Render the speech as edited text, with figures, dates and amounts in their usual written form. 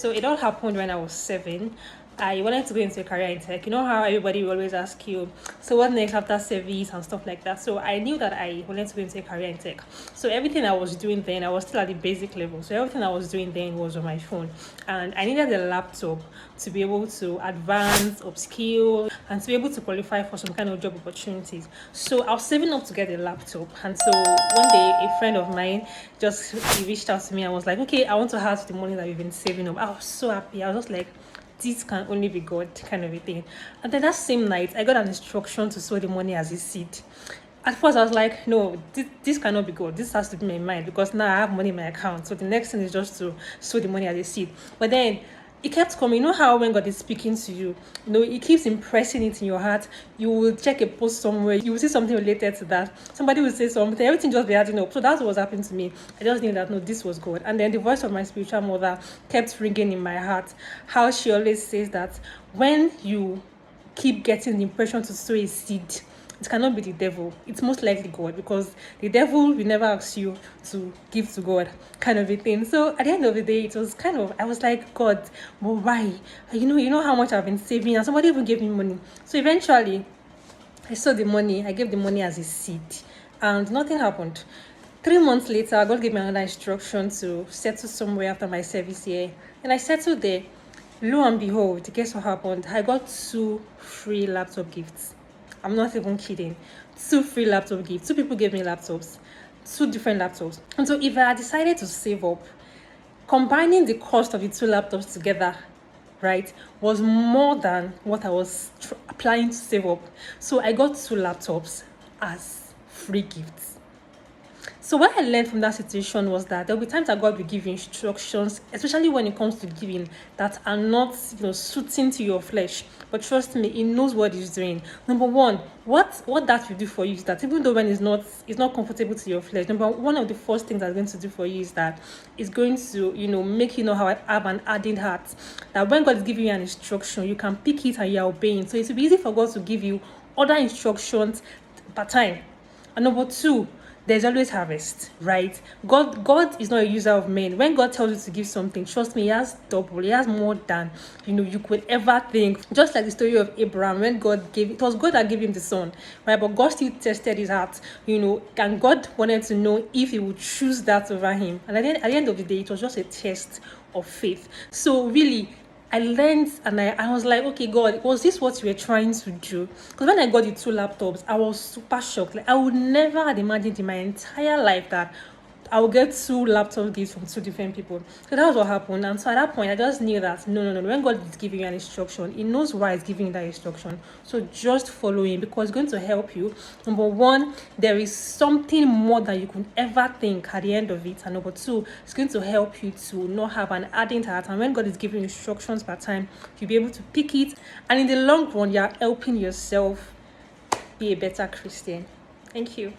So it all happened when I was 7. I wanted to go into a career in tech. You know how everybody will always ask you, so what next after service and stuff like that. So I knew that I wanted to go into a career in tech. So everything I was doing then, I was still at the basic level. So everything I was doing then was on my phone. And I needed a laptop to be able to advance, upskill, and to be able to qualify for some kind of job opportunities. So I was saving up to get a laptop. And so one day, a friend of mine he reached out to me and was like, okay, I want to have the money that we've been saving up. I was so happy. I was just like, this can only be God, kind of a thing. And then that same night, I got an instruction to sow the money as a seed. At first, I was like, no, this cannot be God. This has to be my mind because now I have money in my account. So the next thing is just to sow the money as a seed. But then it kept coming. You know how when God is speaking to you, it keeps impressing it in your heart. You will check a post somewhere, you will see something related to that. Somebody will say something, everything just be adding up. So that's what was happening to me. I just knew that no, this was God. And then the voice of my spiritual mother kept ringing in my heart. How she always says that when you keep getting the impression to sow a seed, it cannot be the devil. It's most likely God, because the devil will never ask you to give to God, kind of a thing. So at the end of the day, it was I was like, God, but why? You know how much I've been saving, and somebody even gave me money. So eventually, I saw the money. I gave the money as a seed, and nothing happened. 3 months later, God gave me another instruction to settle somewhere after my service year, and I settled there. Lo and behold, guess what happened? I got 2 free laptop gifts. I'm not even kidding. 2 free laptop gifts. 2 people gave me laptops. 2 different laptops. And so if I had decided to save up, combining the cost of the 2 laptops together, right, was more than what I was planning to save up. So I got 2 laptops as free gifts. So what I learned from that situation was that there'll be times that God will give you instructions, especially when it comes to giving, that are not, suiting to your flesh. But trust me, He knows what He's doing. Number one, what that will do for you is that even though when it's not comfortable to your flesh, one of the first things that's going to do for you is that it's going to, make you know how I have an hardened heart. That when God is giving you an instruction, you can pick it and you're obeying. So it will be easy for God to give you other instructions per time. And number 2, there's always harvest, right? God is not a user of men. When God tells you to give something, trust me, He has double. He has more than you could ever think. Just like the story of Abraham, when it was God that gave him the son, right? But God still tested his heart, and God wanted to know if He would choose that over him. And at the end of the day, it was just a test of faith. So really, I learned, and I was like, okay, God, was this what you were trying to do? Because when I got the 2 laptops, I was super shocked. Like, I would never have imagined in my entire life that I will get 2 laptop gifts from 2 different people. So that was what happened. And so at that point, I just knew that no. When God is giving you an instruction, He knows why He's giving you that instruction. So just follow Him, because it's going to help you. Number 1, there is something more than you could ever think at the end of it. And number 2, it's going to help you to not have an ardent heart. And when God is giving you instructions per time, you'll be able to pick it. And in the long run, you're helping yourself be a better Christian. Thank you.